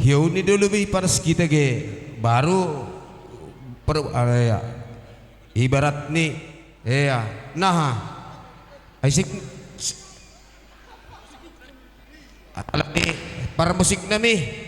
Ya ini dulu bi pars kita ge baru ya ibarat nih ya nah isik alam nih para musik na mi.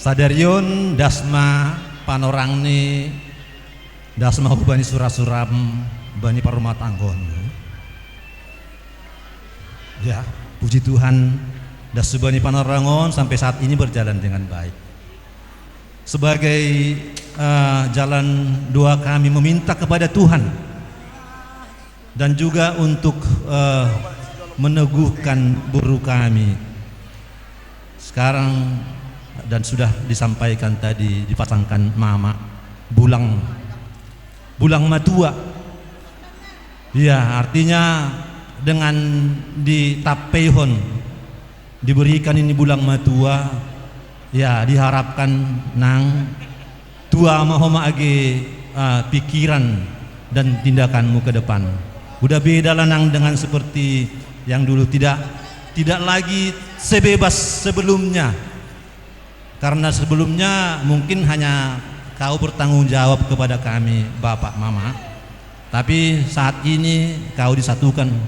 Sadarion dasma panorangni dasma bani surasuram bani parumat anggon. Ya, puji Tuhan dasubani panorangon sampai saat ini berjalan dengan baik. Sebagai jalan doa kami meminta kepada Tuhan dan juga untuk meneguhkan buruh kami. Sekarang dan sudah disampaikan tadi dipasangkan mama bulang matua. Ya, artinya dengan ditapehon diberikan ini bulang matua, ya diharapkan nang tua mahoma age pikiran dan tindakanmu ke depan. Udah beda lah nang dengan seperti yang dulu, tidak lagi sebebas sebelumnya. Karena sebelumnya mungkin hanya kau bertanggung jawab kepada kami bapak mama, tapi saat ini kau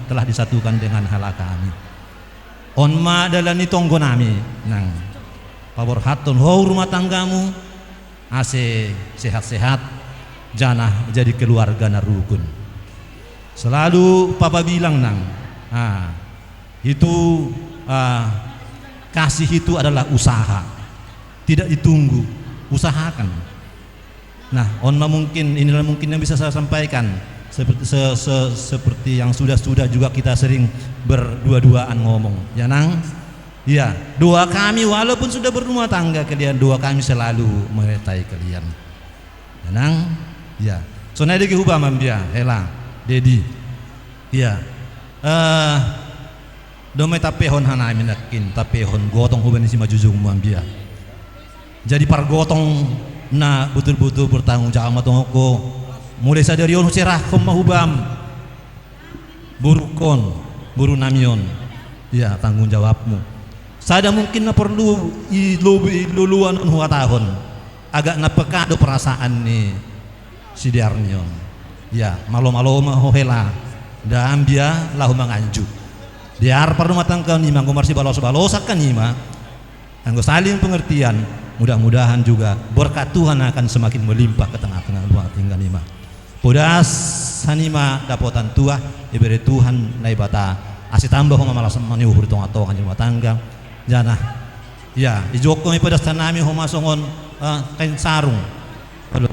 telah disatukan dengan hala kami. Onma dalani tonggo nami nang pabor hatun ho rumah tanggamu ase sehat-sehat janah jadi keluarga narukun. Selalu papa bilang nang itu kasih itu adalah usaha, tidak ditunggu, usahakan. Nah, inilah mungkin yang bisa saya sampaikan seperti yang sudah juga kita sering berdua-duaan ngomong. Ya nang, ya doa kami walaupun sudah berumah tangga kalian, doa kami selalu menyertai kalian. Ya nang, ya. Sonai deki hubah mambia, hela, dedi, ya. Domai tapehon hana minakin tapehon gotong huban si majujung mambia. Jadi pargotong na betul-betul bertanggung jawab matongko mulai sadarion cerah kom mahubam buru namion, ya tanggung jawabmu. Sada mungkin na perlu iluluan on tahun agak napekado perasaan ni si Diarnion. Ya, malo-malo mahohela dan dia lahu manganju. Diar perlu matangkan ni mangko marsi balos-balosak kan ima. Anggo saling pengertian, mudah-mudahan juga berkat Tuhan akan semakin melimpah ke tengah-tengah rumah tinggal ima. Pudas sanima dapotan tua ibere Tuhan naibata asih tambah homa malas maniuhur tong atau rumah tangga. Jana, ya, ijoko mi pada sanami homa songon kain sarung, halo,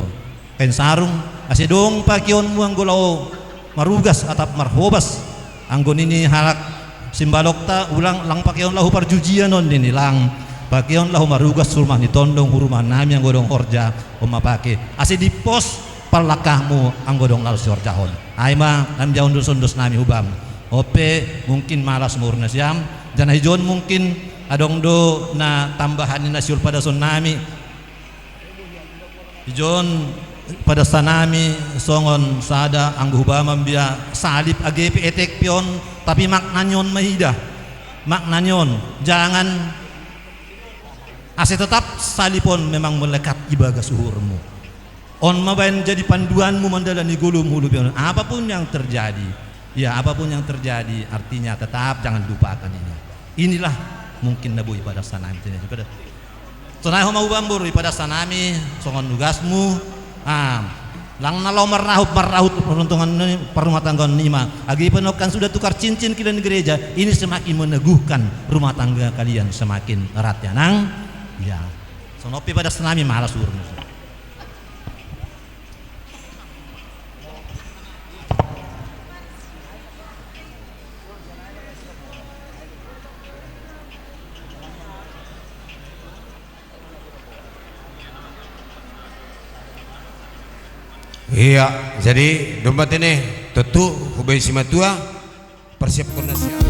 kain sarung, asih dong pakion mu anggolo marugas atap marhobas, anggon ini halak simbalok ta ulang lang pakion lahu parjujian non ini lang pakion lahu marugas rumah ni tondong rumah nami anggodong horja homa pake, asih di pos parlakahmu anggodong lalu sorjahon, aima nam jauh dos nami hubam, ope mungkin malas murna siam, jana hijon mungkin adong do na tambahan ni nasyul pada tsunami ijon pada sanami songon sada anggu hubamam biya salib agepi etek pion tapi maknanyon mahida maknanyon jangan ase tetap salipon memang melekat ibaga suhurmu on mabain jadi panduanmu mandalani gulum hulu pion apapun yang terjadi ya apapun yang terjadi artinya tetap jangan lupakan inilah mungkin nabu ibadah sanami pada tunai homa ubambur ibadah sanami songon nugasmu lang nalau marahut peruntungan perumah tangga nima agi penokan sudah tukar cincin kalian gereja ini semakin meneguhkan rumah tangga kalian semakin erat ya nang ya sonopi pada sanami malas urus. Iya, jadi dompet ini tentu hubei si matua persiapkan nasihat.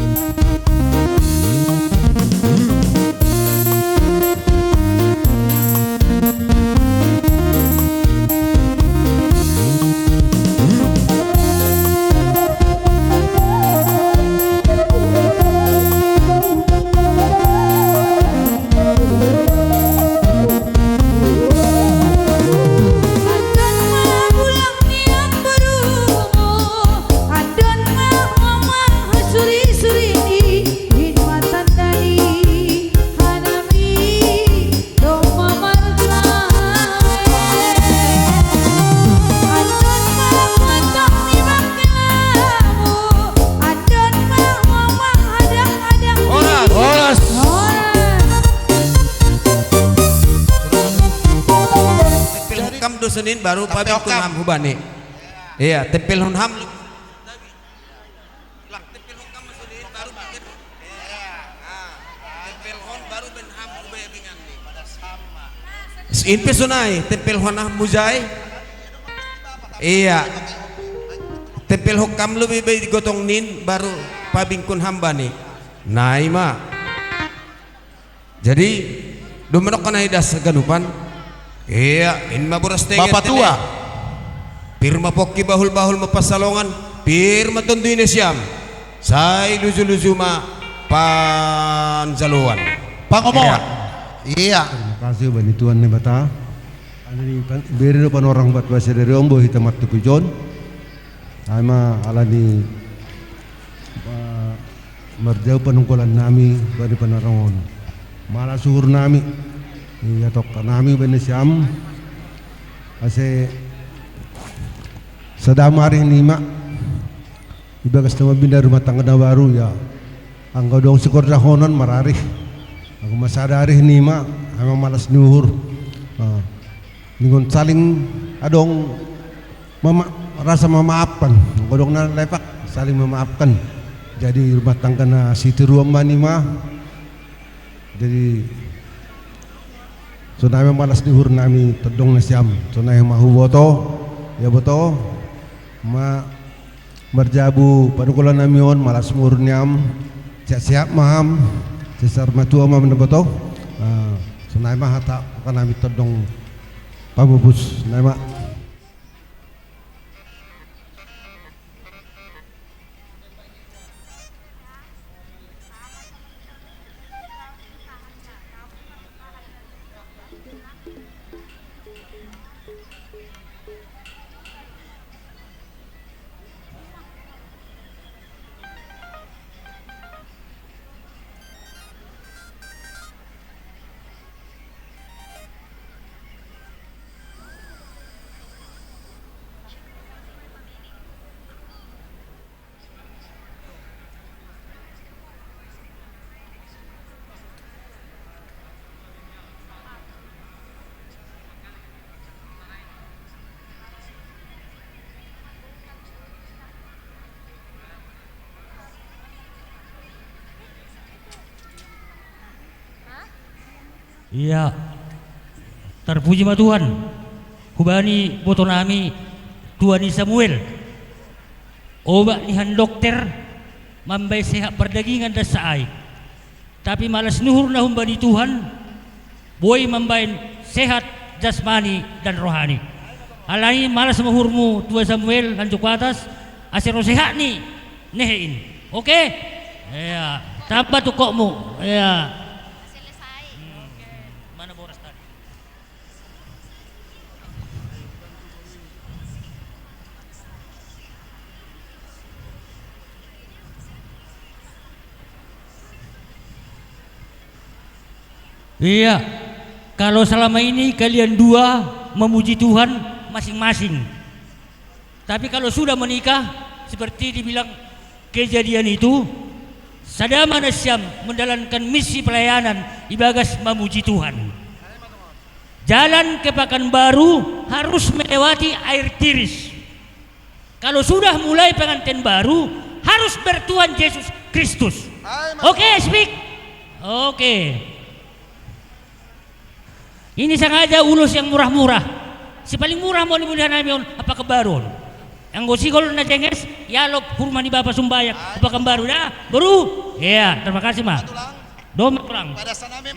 Senin baru pabing kunham hubani. Iya, tempel hunham lang tempel hukam Senin baru bikin. Tempel hon baru benham ubay bingan ni. Pada sama. Inpe sunai tempel hunham muzai. Iya. Tempel hukam lu bibay digotong nin baru pabing kunham bani. Naima. Jadi dumenok kana idas ganupan. Iya, in maburas tengah Bapak tua. Pirma pokki bahul-bahul mapasalongan, pirma tundu ini siam. Sai luju-luju ma panjaluan. Pangomon. Iya. Terima kasih bani Tuhan ni bata. Ano ni beri pan orang bat bahasa dari ombo hitamat tu pujon. Ama ala ni merjau penungkulan nami bari panarangon. Mala suhur nami. Iya tok nami bani siam. Ase sedamari nima. Ibagas nama binda rumah tangga baru ya. Anggo dong sikor dahonon marari. Aku masadari nima. Ama malas nuhur. Ningon saling adong rasa memaafkan. Godong na lepak saling memaafkan. Jadi rumah tangga na siti ruam manima. Jadi sunai malas dihur nami tedong na siam. Sunai mahu boto ya boto ma merjabu panukulan nami on malas murniam siap maham sesar matua ma meneboto sunai mah hata kan nami tedong pamubus sunai mah. Iya. Terpuji ma Tuhan. Hubani boto nami Tuhan ni Samuel. Oba nihan dokter mambay sehat perdagingan dan saay. Tapi malas nuhur na humbani Tuhan. Boy mambayin sehat jasmani dan rohani. Alai malas mahurmu Tuhan Samuel lanjut ke atas. Asiro sehat ni nehin. Oke? Ya. Tapa tu kokmu. Ya. Mana boras tadi? Iya. Kalau selama ini kalian dua memuji Tuhan masing-masing. Tapi kalau sudah menikah seperti dibilang kejadian itu, Sadama Nasyam menjalankan misi pelayanan ibagas memuji Tuhan. Jalan ke Pekanbaru harus melewati air tiris. Kalau sudah mulai pengantin baru harus bertuhan Yesus Kristus. Oke, speak. Oke. Ini sengaja ulus yang murah-murah. Si paling murah mau dimulihan namin apa kebaron. Yang gosigol na cenges, yalop hurma ni Bapak Sumbayak, apa kembaru dah, baru. Iya, terima kasih mah. Dom kurang.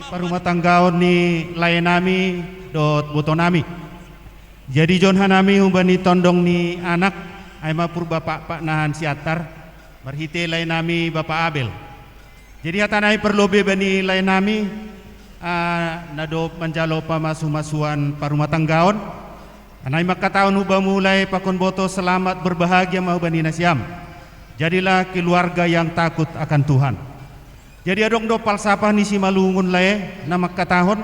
Parumah tanggaon ni layanami dot botonami. Jadi John Hanami humbani tondong ni anak, ay mapur Bapak Pak Nahan Siatar, berhite layanami Bapak Abel. Jadi hatanay perlobe bani layanami, nado manjalo pamasuan parumah tanggaon. Anay makataon huba mulai pakon boto selamat berbahagia mahubani Nasyam. Jadilah keluarga yang takut akan Tuhan. Jadi adong do palsapah ni si malungun lae na makatahon.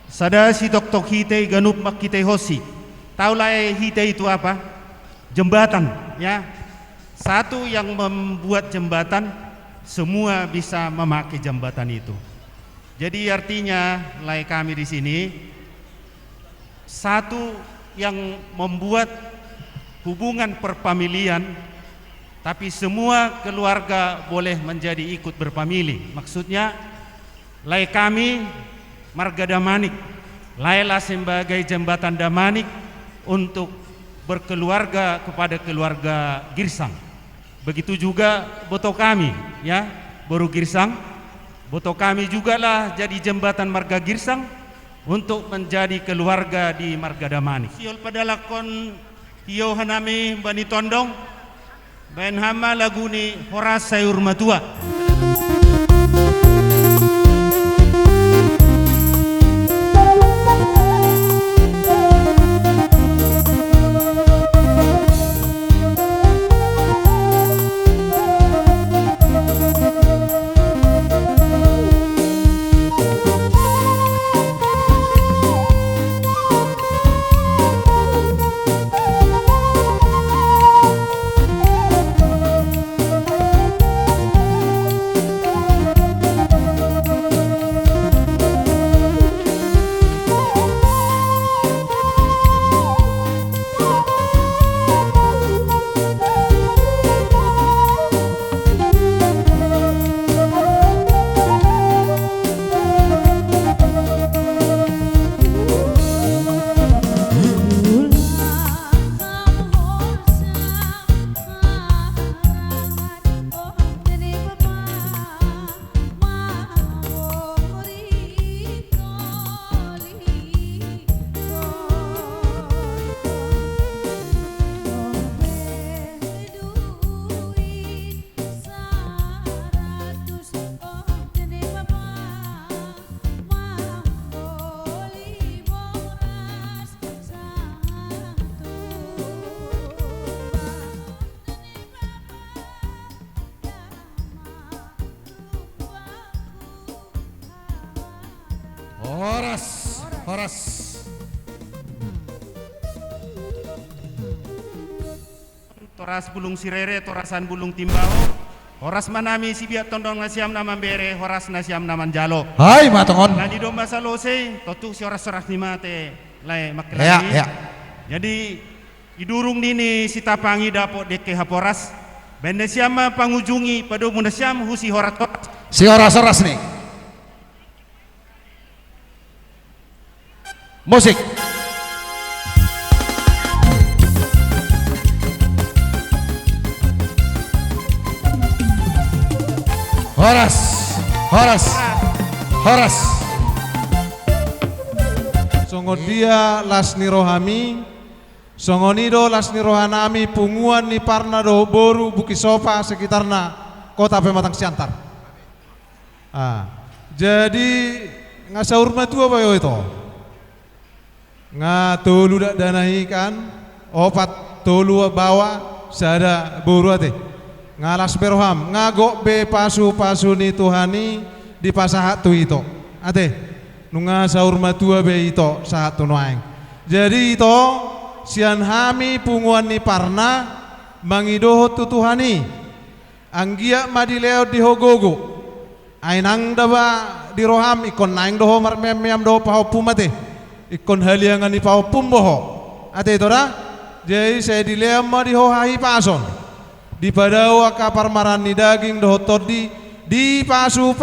Sada si tok hite ganup makite hosi. Tahu lae hite itu apa? Jembatan, ya. Satu yang membuat jembatan, semua bisa memakai jembatan itu. Jadi artinya lae kami di sini satu yang membuat hubungan perpamilian, tapi semua keluarga boleh menjadi ikut berpamili. Maksudnya, lai kami marga Damanik, lailah sebagai jembatan Damanik untuk berkeluarga kepada keluarga Girsang. Begitu juga boto kami, ya, baru Girsang, boto kami juga lah jadi jembatan marga Girsang untuk menjadi keluarga di marga Damani. Siol pada lakon hiyo hanami bani tondong ben hama laguni Horas Sayur Matua. Horas. Toras bulung sirere, torasan bulung timbao. Horas manami si biak tondong Nasyam naman bere, Horas Nasyam naman jalo. Hai matongon. Nadi domba salose, totu si Horas ni mate, lai makelani. Ya, ya. Jadi idurung nini si tapangi dapot deke haporas. Bende siama pangujungi pada Nasyam husi horat. Si horas nih. Musik. Horas, horas, horas. Songo dia lasni rohami, songonido lasni rohanami punguan ni parna do boru buki sopa sekitarna kota Pematang Siantar. Jadi ngasaur matua apa yo itu? Ngatolu dak danahi kan, opat tolu bawa sada boru ate. Ngalas beroham, ngagok be pasu ni Tuhani di pasahat tu itu. Ate, nunga saur matua be itu sahat tu noaeng. Jadi itu sian hami punguan ni parna mangidoho tu Tuhani. Anggia madileo di hogogo. Ainang daba di roham ikon naing doho marmem doho pahopum ate. Ikon haliangan ni pahopum boho. Ate itu dah. Jadi saya dileo ma di hohahi pason. Di padawa kapar marani daging dohotor di pasu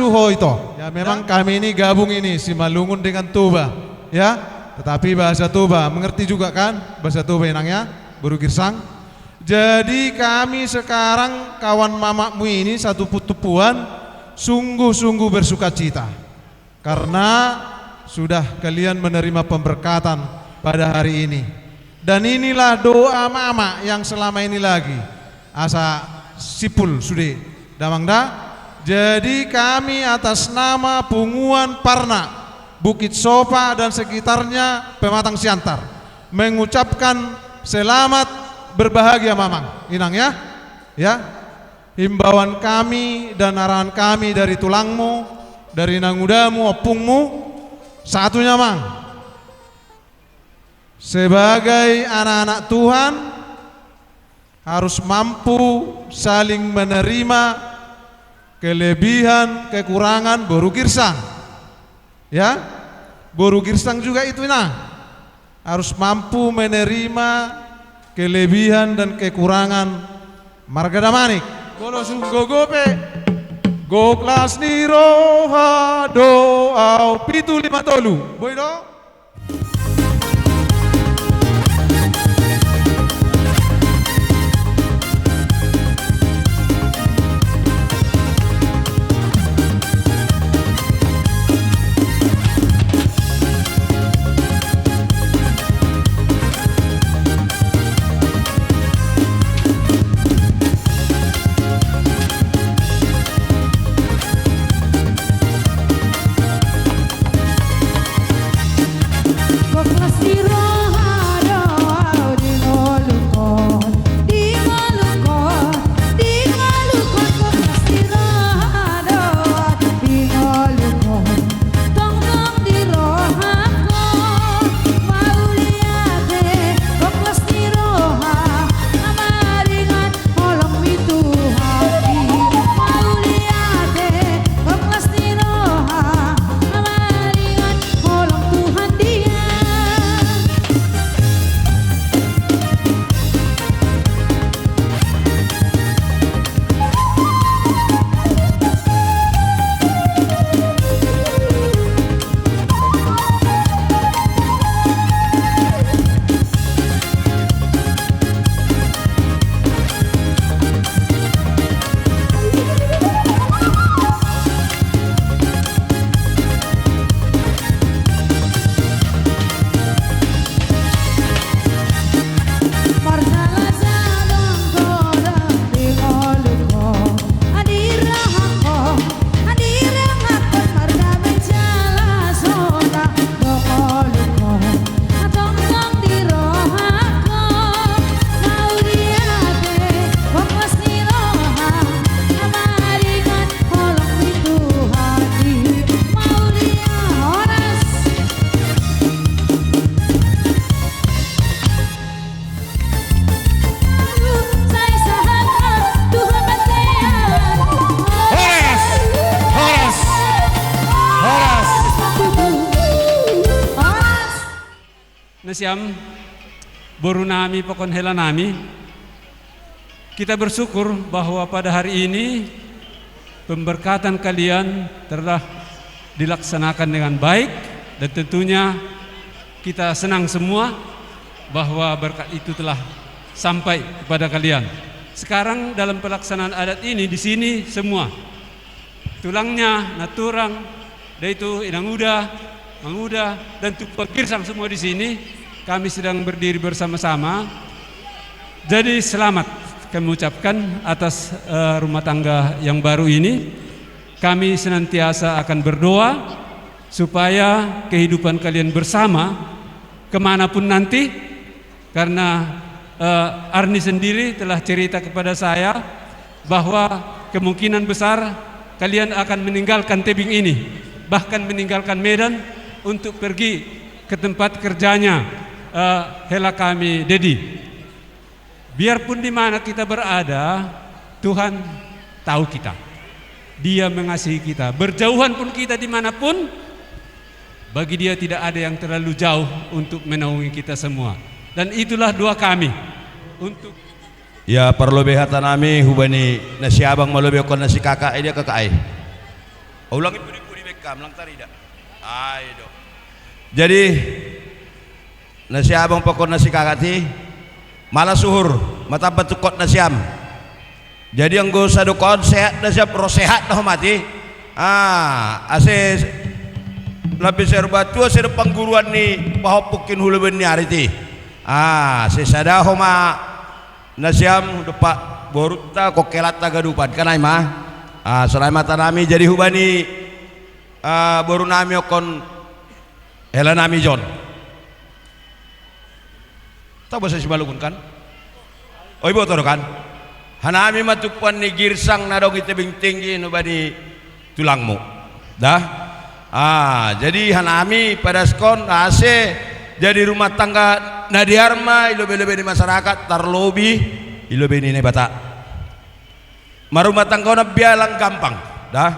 ho itu. Ya memang kami ini gabung ini si Malungun dengan Toba, ya. Tetapi bahasa Toba mengerti juga kan bahasa Toba enangnya Boru Girsang. Jadi kami sekarang kawan mamamu ini satu putupuan sungguh-sungguh bersuka cita karena sudah kalian menerima pemberkatan pada hari ini. Dan inilah doa mama yang selama ini lagi asa sipul sudah damangda. Jadi kami atas nama Punguan Parna Bukit Sopa dan sekitarnya Pematang Siantar mengucapkan selamat berbahagia mamang inang ya. Ya, himbauan kami dan arahan kami dari tulangmu, dari nangudamu, opungmu satunya mang, sebagai anak-anak Tuhan harus mampu saling menerima kelebihan, kekurangan Boru Girsang. Ya, Boru Girsang juga itu nah harus mampu menerima kelebihan dan kekurangan Marga Damanik. Bolo sunggo gope, go kelas ni roha do au pitu lima tolu, boy do. Nasiam boru nami pokon hela nami. Kita bersyukur bahwa pada hari ini pemberkatan kalian telah dilaksanakan dengan baik dan tentunya kita senang semua bahwa berkat itu telah sampai kepada kalian. Sekarang dalam pelaksanaan adat ini di sini semua tulangnya, naturang, yaitu inang uda, manguda dan tupak girsang semua di sini. Kami sedang berdiri bersama-sama. Jadi selamat kami ucapkan atas rumah tangga yang baru ini. Kami senantiasa akan berdoa supaya kehidupan kalian bersama kemanapun nanti, karena Arni sendiri telah cerita kepada saya bahwa kemungkinan besar kalian akan meninggalkan tebing ini, bahkan meninggalkan Medan untuk pergi ke tempat kerjanya hela kami Dedi. Biarpun di mana kita berada, Tuhan tahu kita. Dia mengasihi kita. Berjauhan pun kita dimanapun, bagi Dia tidak ada yang terlalu jauh untuk menaungi kita semua. Dan itulah doa kami untuk Ya perlu behatan nami hubani nasi abang malu kon nasi kakak dia kakak ai. Ulang itu di bekam lang tarida. Ai do. Jadi nasi abang pokon nasi kakak ti malah suhur mata batukot nasiam. Jadi yang go sa dukon sehat nasiam rosehat dah mati. Ase lebih serba tua ser pangguruan ni pahopukin hulu ben hari ti. Sesada homa nasiam depak boruta kokelat tagadupan kanai mah. Selain mata nami jadi hubani boru nami okon hela nami John. Tahu bahasa Simalungun kan? Oi botol kan? Hanami matupuan ni girsang nadong itebing tinggi nubani tulangmu. Dah? Jadi hanami pada skon ase jadi rumah tangga nadiarma ilobe-lobe di masyarakat tarlobi ilobe ini bata. Marumah tangga na bialang gampang. Dah?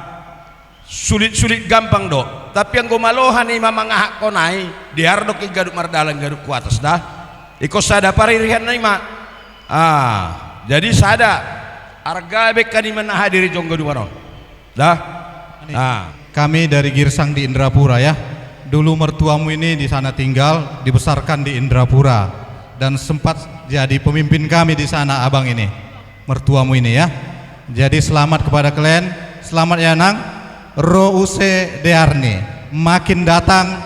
Sulit-sulit gampang do. Tapi yang gomalohan ni mamangahak konai diardok igaduk mardalan gaduk kuatas dah. Iko sada paririhan na ima. Jadi sada harga bekani mana hadiri jonggo dumaron. Dah? Kami dari Girsang di Indrapura ya. Dulu mertuamu ini di sana tinggal, dibesarkan di Indrapura dan sempat jadi pemimpin kami di sana abang ini. Mertuamu ini ya. Jadi selamat kepada kalian. Selamat ya nang. Rouse Dearni. Makin datang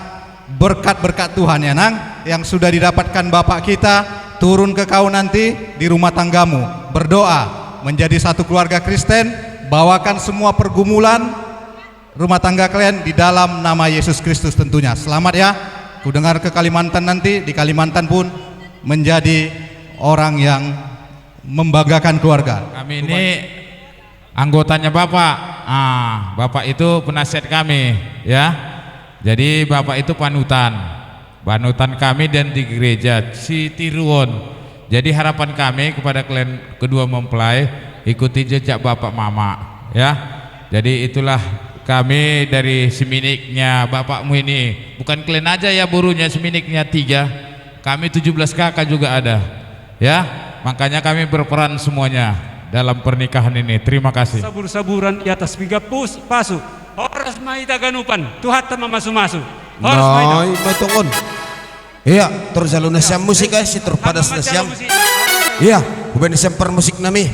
berkat-berkat Tuhan ya nang yang sudah didapatkan bapak kita turun ke kau nanti di rumah tanggamu. Berdoa menjadi satu keluarga Kristen, bawakan semua pergumulan rumah tangga kalian di dalam nama Yesus Kristus tentunya. Selamat ya. Ku dengar ke Kalimantan nanti, di Kalimantan pun menjadi orang yang membanggakan keluarga. Kami ini anggotanya Bapak. Bapak itu penasihat kami ya. Jadi Bapak itu panutan kami dan di gereja Sitiruon. Jadi harapan kami kepada kalian kedua mempelai, ikuti jejak Bapak Mama ya. Jadi itulah kami dari seminiknya bapakmu ini. Bukan kalian aja ya burunya, seminiknya 3. Kami 17 kakak juga ada ya. Makanya kami berperan semuanya dalam pernikahan ini. Terima kasih. Sabur-saburan di atas piga pasu. Horas maita ganupan Tuhan tama masu-masu. Horas maita. Noi matungon. Iya, terus jalur nasiam musik guys, terpadas nasiam. Iya, bukan nasiam per musik nami.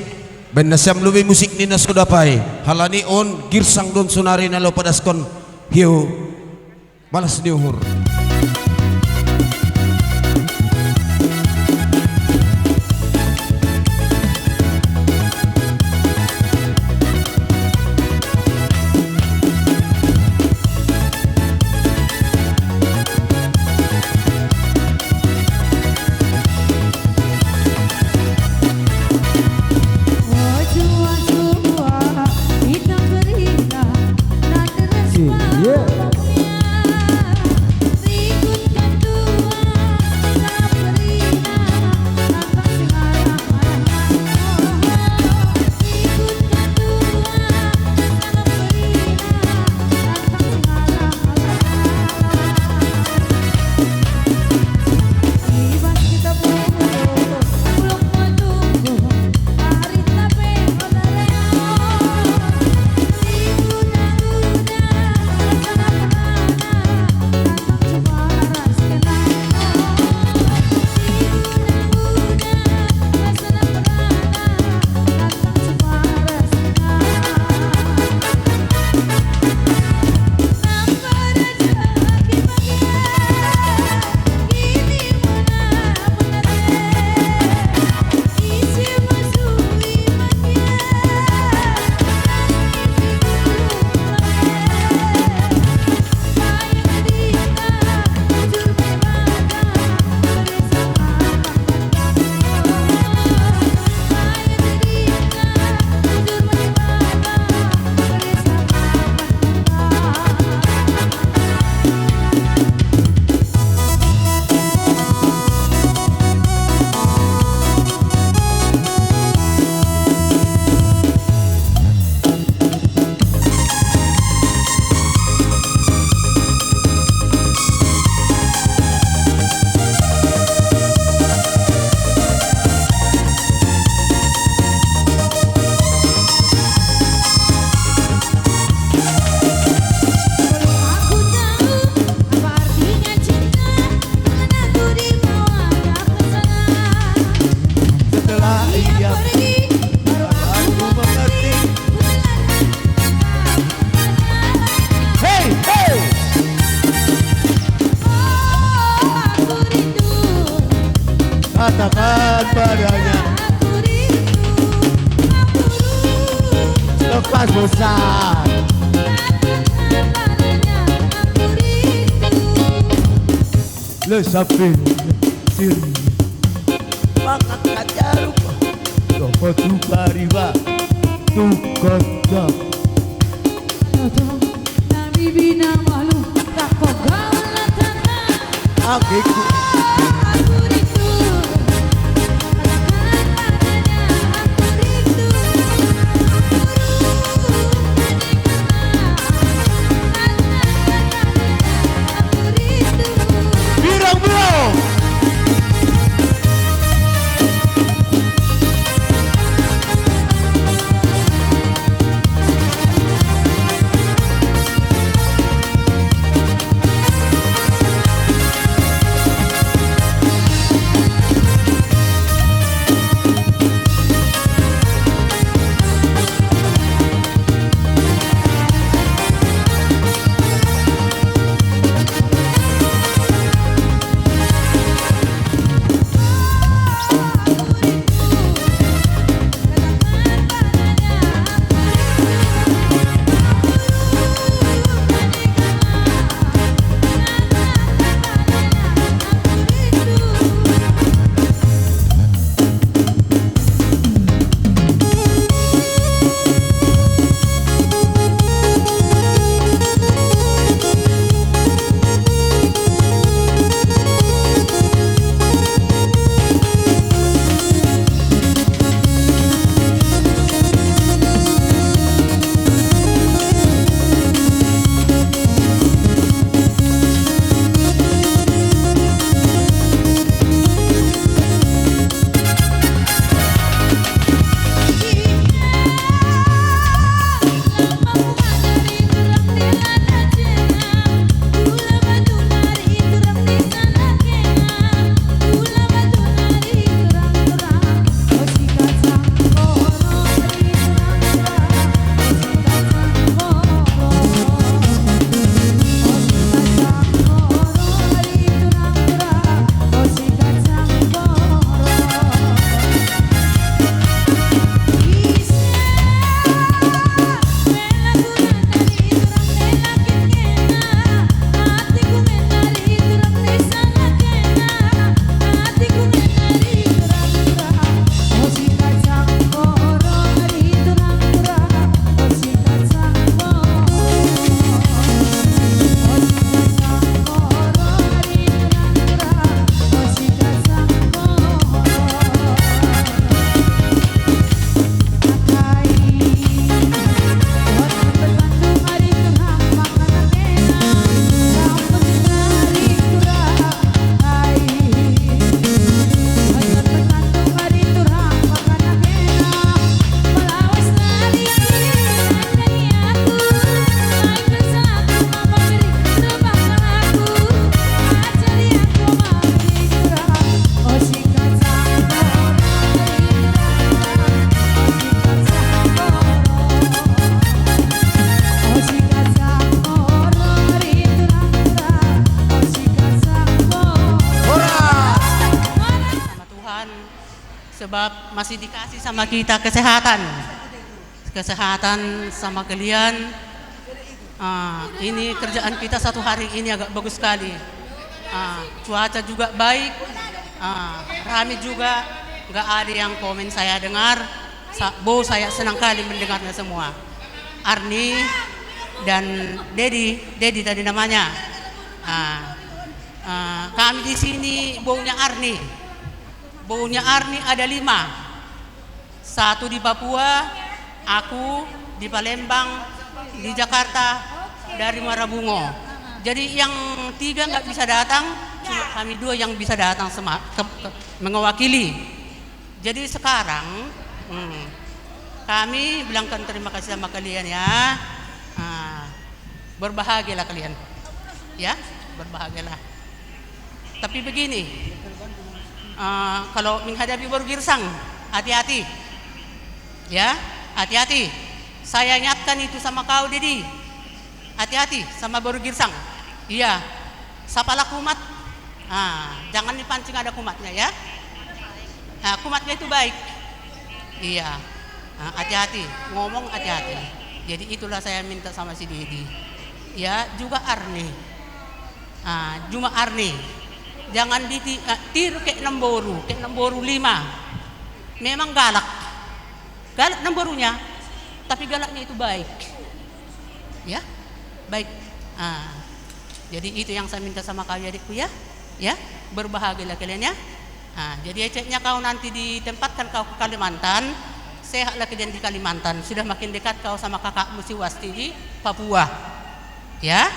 Ben nasiam lubi musik ni nasudapai. Halani on girsang don sunari nalo padaskon. Hiu malas diuhur. Ikut katakan padanya lepas bosan. Lesapin siri maka kajaru dapat tukariba tukata Nami bina malu tak kau gaul tanah. akiku Aku rindu katakan padanya aku rindu. Aku rindu. birang bro. sebab masih dikasih sama kita kesehatan sama kalian. Ini kerjaan kita satu hari ini agak bagus sekali. Cuaca juga baik, rame juga, nggak ada yang komen saya dengar. Saya senang kali mendengarnya semua. Arni dan Dedi tadi namanya. Kami di sini baunya Arni. Baunya Arni ada 5. 1 di Papua, aku di Palembang, di Jakarta, dari Marabungo. Jadi yang 3 nggak bisa datang, cuma kami 2 yang bisa datang mewakili. Jadi sekarang kami bilangkan terima kasih sama kalian ya. Berbahagialah kalian, ya berbahagialah. Tapi begini. Kalau menghadapi baru girsang, hati-hati, ya, hati-hati. Saya ingatkan itu sama kau, Dedi, hati-hati sama baru girsang. Iya, sapalah kumat, jangan dipancing ada kumatnya, ya. kumatnya itu baik. Iya, hati-hati, ngomong hati-hati. Jadi itulah saya minta sama si Dedi. Ya, juga Arni. Cuma Arni. Jangan ditiru kayak Nemboru 5. Memang galak. Galak Nemborunya, tapi galaknya itu baik. Ya, baik. Jadi itu yang saya minta sama kau adikku ya. Ya, berbahagialah kalian ya. Jadi eceknya kau nanti ditempatkan kau ke Kalimantan, sehatlah kalian di Kalimantan. Sudah makin dekat kau sama kakakmu si Wasti di Papua. Ya,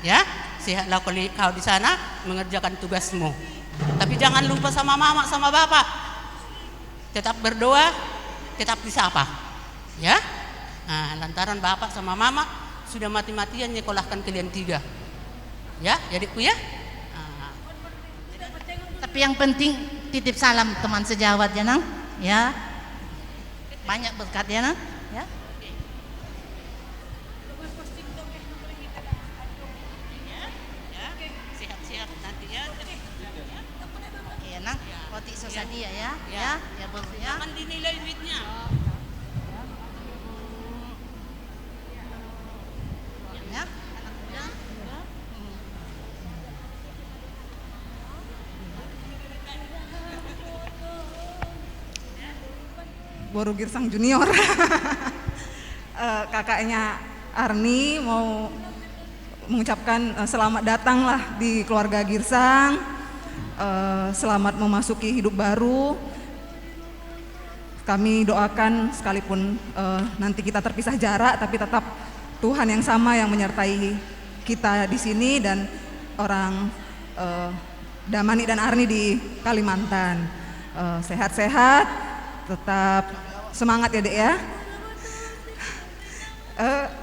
ya, sehatlah kau di sana mengerjakan tugasmu. Tapi jangan lupa sama mama sama bapak. Tetap berdoa, tetap disapa. Ya, lantaran bapak sama mama sudah mati-matian nyekolahkan kalian 3. Ya, adikku ya. Tapi yang penting titip salam teman sejawat ya Nang, ya. Banyak berkat ya Nang, ya. Sehat-sehat nanti ya. Oke Nang, roti sosadia ya, ya, ya bos ya. Jangan dinilai duitnya. Ya, anak muda. Boru Girsang Junior. Kakaknya Arni mau mengucapkan selamat datanglah di keluarga Girsang, selamat memasuki hidup baru. Kami doakan sekalipun nanti kita terpisah jarak, tapi tetap Tuhan yang sama yang menyertai kita di sini dan orang Damani dan Arni di Kalimantan. Sehat-sehat. Tetap semangat ya Dek ya.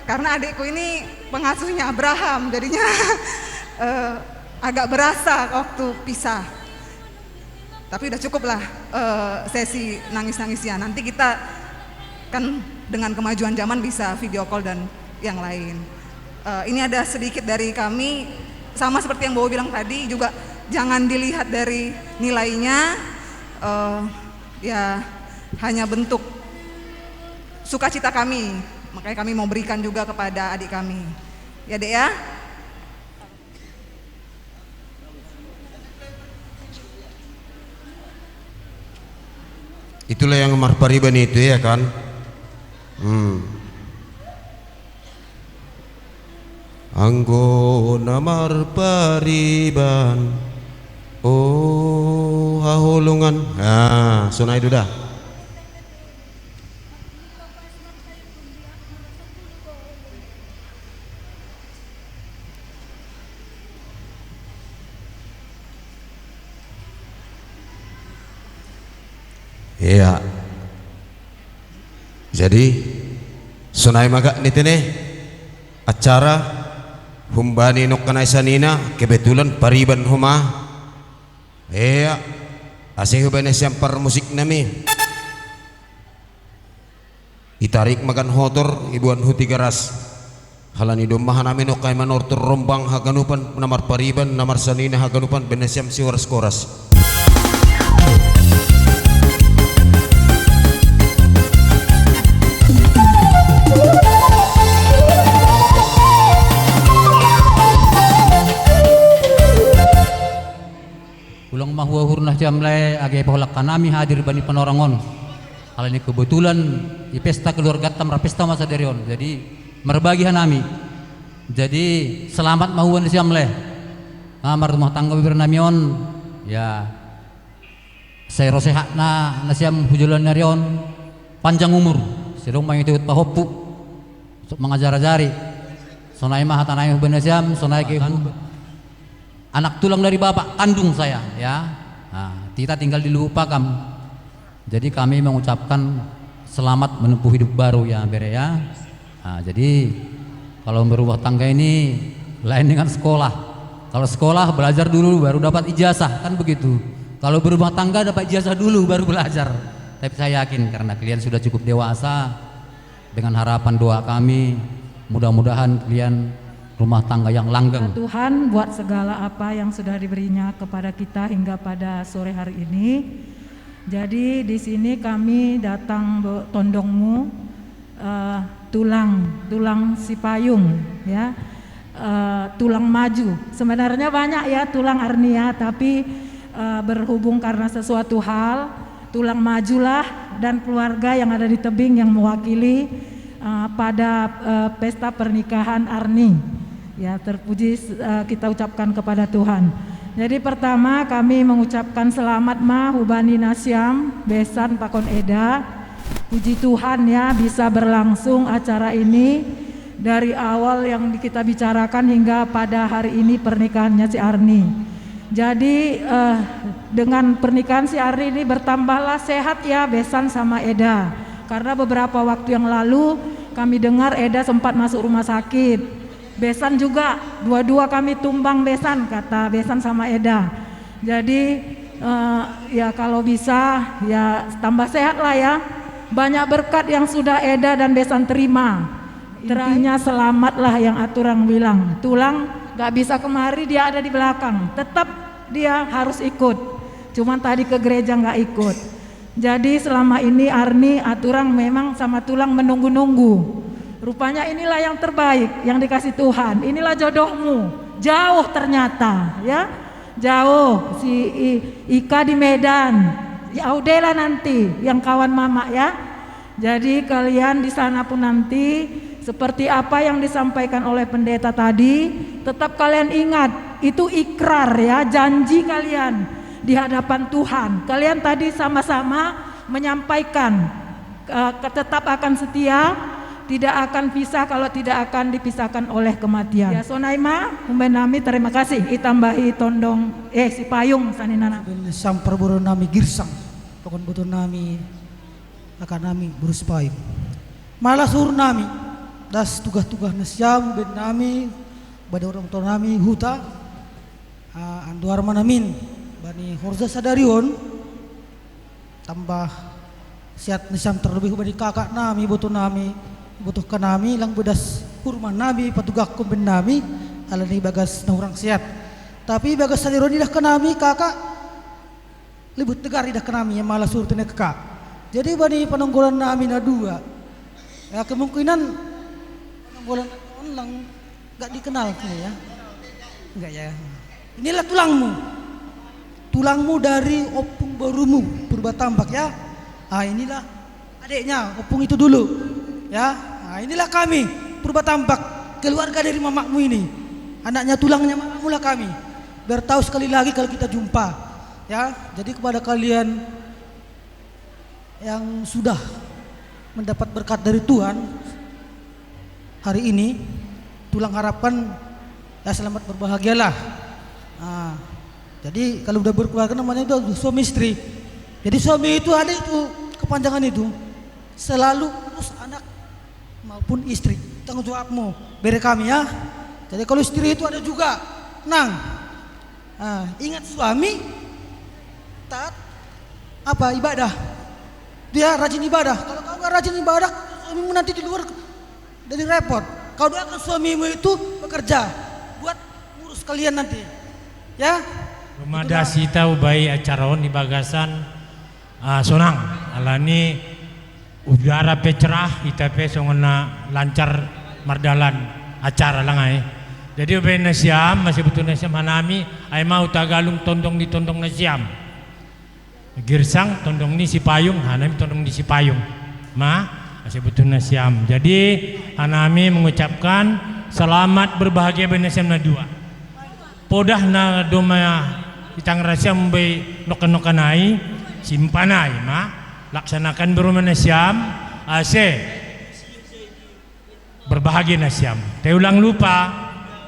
Karena adikku ini pengasuhnya Abraham, jadinya agak berasa waktu pisah. Tapi udah cukup lah sesi nangis-nangisnya. Nanti kita kan dengan kemajuan zaman bisa video call dan yang lain. Ini ada sedikit dari kami, sama seperti yang Bowo bilang tadi, juga jangan dilihat dari nilainya. Ya hanya bentuk sukacita kami, makanya kami mau berikan juga kepada adik kami. Ya Dek ya. Itulah yang Amar Pariban itu ya kan. Anggo Amar Pariban, oh hahulungan. Sunai itu dah. Iya. Jadi sunai maga nitene acara humbani nok kanai sanina kebetulan Pariban huma. Iya. Asih hubane siampar musik nami. Itarik makan hotor ibuan huti garas. Halani domahan nami nok kay manortor rombang haganupan namar Pariban namar sanina haganupan benesiam siwaras koras. Ulang mahua hurnah jamlai age paholak kanami hadir bani panorangon. Hal ini kebetulan di pesta keluarga tamra pesta masa derion. Jadi merbagi hanami. Jadi selamat mahuan di jamlai. Amar rumah tangga bibernamion ya saya rosehat na nasiam hujulan narion panjang umur. Sirong mang itu pahopu mengajar-ajari. Sonai mah hatanai benasiam sonai ke anak tulang dari bapak kandung saya ya. Kita tinggal di Lubukpakam. Jadi kami mengucapkan selamat menempuh hidup baru ya Bere ya. Jadi kalau berumah tangga ini lain dengan sekolah. Kalau sekolah belajar dulu baru dapat ijazah kan begitu. Kalau berumah tangga dapat ijazah dulu baru belajar. Tapi saya yakin karena kalian sudah cukup dewasa, dengan harapan doa kami mudah-mudahan kalian rumah tangga yang langgeng. Tuhan buat segala apa yang sudah diberinya kepada kita hingga pada sore hari ini. Jadi di sini kami datang tondongmu tulang Sipayung ya, tulang maju. Sebenarnya banyak ya tulang Arnia, tapi berhubung karena sesuatu hal tulang majulah dan keluarga yang ada di tebing yang mewakili pada pesta pernikahan Arni. Ya, terpuji kita ucapkan kepada Tuhan. Jadi pertama kami mengucapkan selamat ma hubani nasyam besan pakon eda. Puji Tuhan ya bisa berlangsung acara ini dari awal yang kita bicarakan hingga pada hari ini pernikahannya si Arni. Jadi dengan pernikahan si Arni ini bertambahlah sehat ya besan sama Eda. Karena beberapa waktu yang lalu kami dengar Eda sempat masuk rumah sakit. Besan juga, dua-dua kami tumbang besan, kata Besan sama Eda. Jadi ya kalau bisa ya tambah sehat lah ya. Banyak berkat yang sudah Eda dan Besan terima. Intinya selamatlah yang aturan bilang. Tulang gak bisa kemari, dia ada di belakang. Tetap dia harus ikut. Cuman tadi ke gereja gak ikut. Jadi selama ini Arni aturan memang sama tulang menunggu-nunggu. Rupanya inilah yang terbaik yang dikasih Tuhan. Inilah jodohmu. Jauh ternyata ya. Jauh si Ika di Medan. Ya udahlah nanti yang kawan mama ya. Jadi kalian di sana pun nanti seperti apa yang disampaikan oleh pendeta tadi, tetap kalian ingat itu ikrar ya, janji kalian di hadapan Tuhan. Kalian tadi sama-sama menyampaikan tetap akan setia, tidak akan pisah kalau tidak akan dipisahkan oleh kematian. Ya sonaima, nami terima kasih. Itambahi tondong si payung saninana. Sam perburu nami girsang, pokon betul nami akan nami burus payung. Malah suruh nami, das tugas-tugas nasyam ben nami, pada orang tua nami huta, anduar manamin, bani horza sadarion, tambah siat nasyam terlebih bani kakak nami betul nami. Butuhkan nami lang bedas hurman nami patugak ben nami alani bagas na orang sehat. Tapi bagas saliron idah ke nami kakak libut tegar idah ke nami yang malah suruh tene kakak. Jadi bani penanggulan nami na dua. Ya kemungkinan penanggulan lang gak dikenal ya. Enggak ya. Inilah tulangmu. Tulangmu dari opung barumu purba tambak ya. Inilah adiknya opung itu dulu. Ya, nah inilah kami purba tambak, keluarga dari mamamu ini, anaknya tulangnya mamamu lah kami. Biar tahu sekali lagi kalau kita jumpa, ya. Jadi kepada kalian yang sudah mendapat berkat dari Tuhan hari ini, tulang harapkan ya selamat berbahagialah. Nah, jadi kalau udah berkeluarga namanya itu suami istri. Jadi suami itu ada itu kepanjangan itu selalu urus anak maupun istri, tanggung jawabmu beri kami ya. Jadi kalau istri itu ada juga nang ingat suami taat apa ibadah, dia rajin ibadah. Kalau kau gak rajin ibadah, suamimu nanti di luar jadi repot. Kau doakan suamimu itu bekerja buat ngurus kalian nanti ya. Rumada sita ubai acaron di bagasan sonang alani udara pecerah itape songona lancar mardalan acara langai. Jadi ubai nasyam masih betul nasyam hanami ay mau tagalung tondong di tondong nasyam. Girsang tondong ni si payung, hanami tondong di si payung. Masih betul nasyam. Jadi hanami mengucapkan selamat berbahagia benasyam na dua. Podah na doma itang rasyam ubai nokan-nokanai simpanai laksanakan berumah nasyam ase berbahagia nasyam. Teulang lupa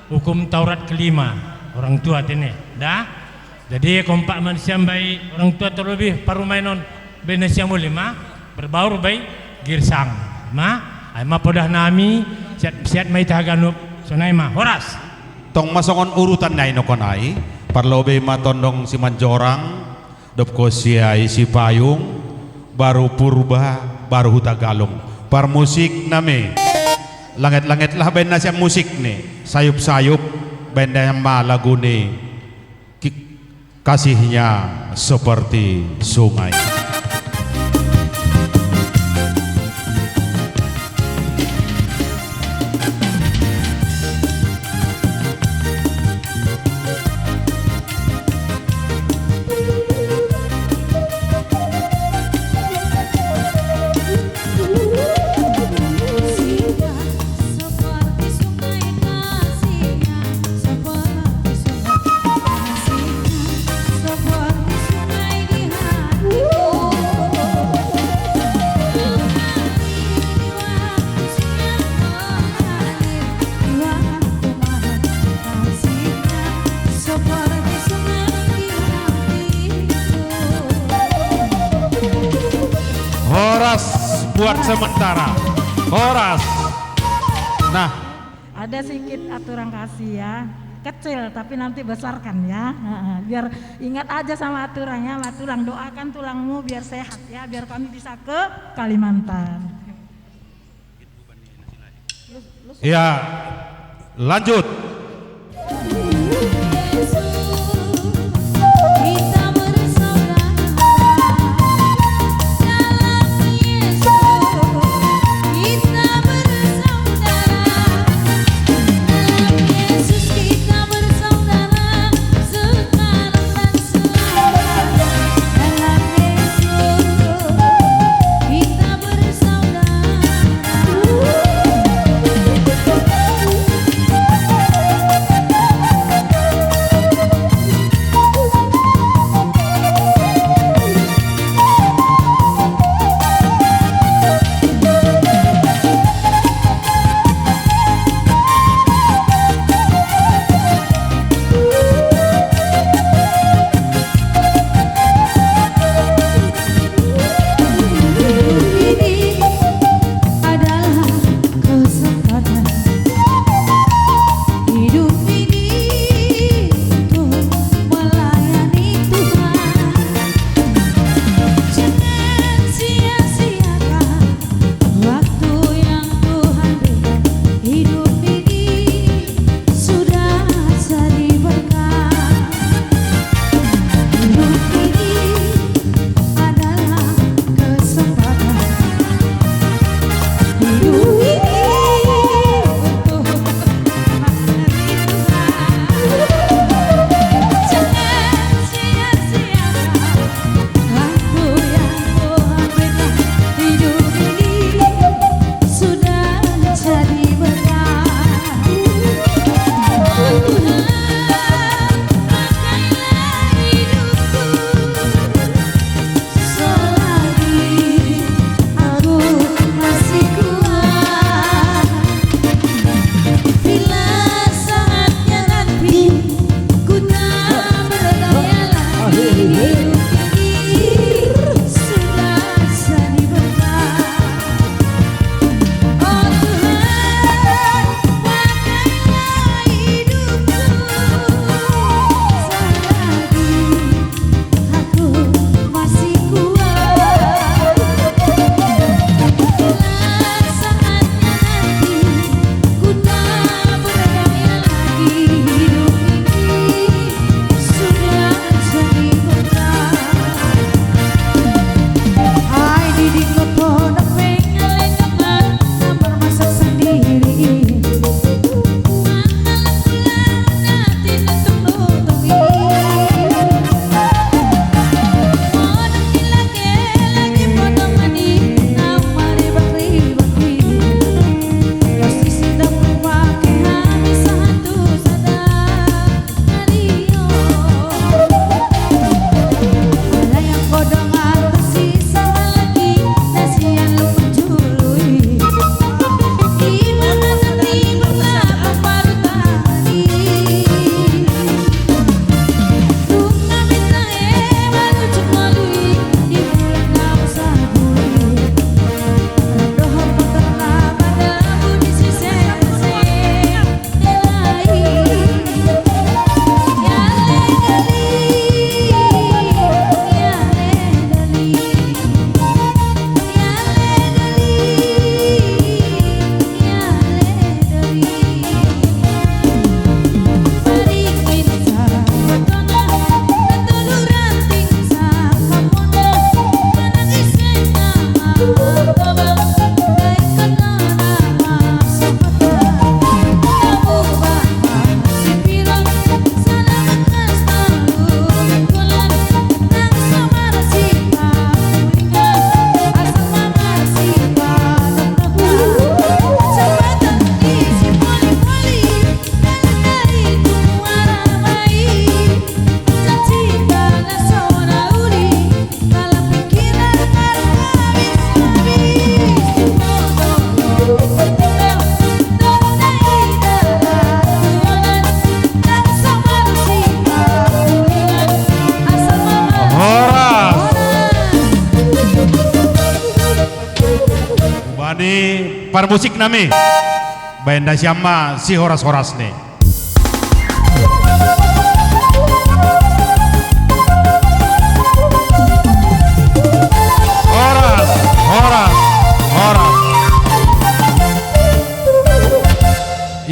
hukum Taurat kelima orang tua tene dah. Jadi kompak nasyam baik orang tua terlebih parumainon be nasyam lima berbaur baik girsang ma podah nami siat mai taganup sonai ma horas tong masongon urutan nai nokonai parlobe matondong si manjorang dop kosiai si payung baru purba baru hutagalong par musik name langit-langit lah benda siang musik nih sayup-sayup benda yang lagu nih kasihnya seperti sungai. Koras buat sementara. Koras. Nah, Ada sedikit aturan kasih ya, kecil tapi nanti besarkan ya. Biar ingat aja sama aturannya, sama tulang, doakan tulangmu biar sehat ya, biar kami bisa ke Kalimantan. ya lanjut. ni para musik nami benda siapa si horas-horas nih. Horas, horas, horas.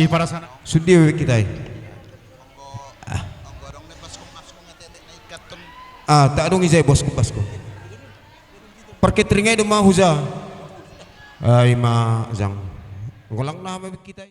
Para sana. Sudah kita. Tak dong izay bosku basko. Parketringnya itu mah huza. Ay ma zang. Ngulang na kita.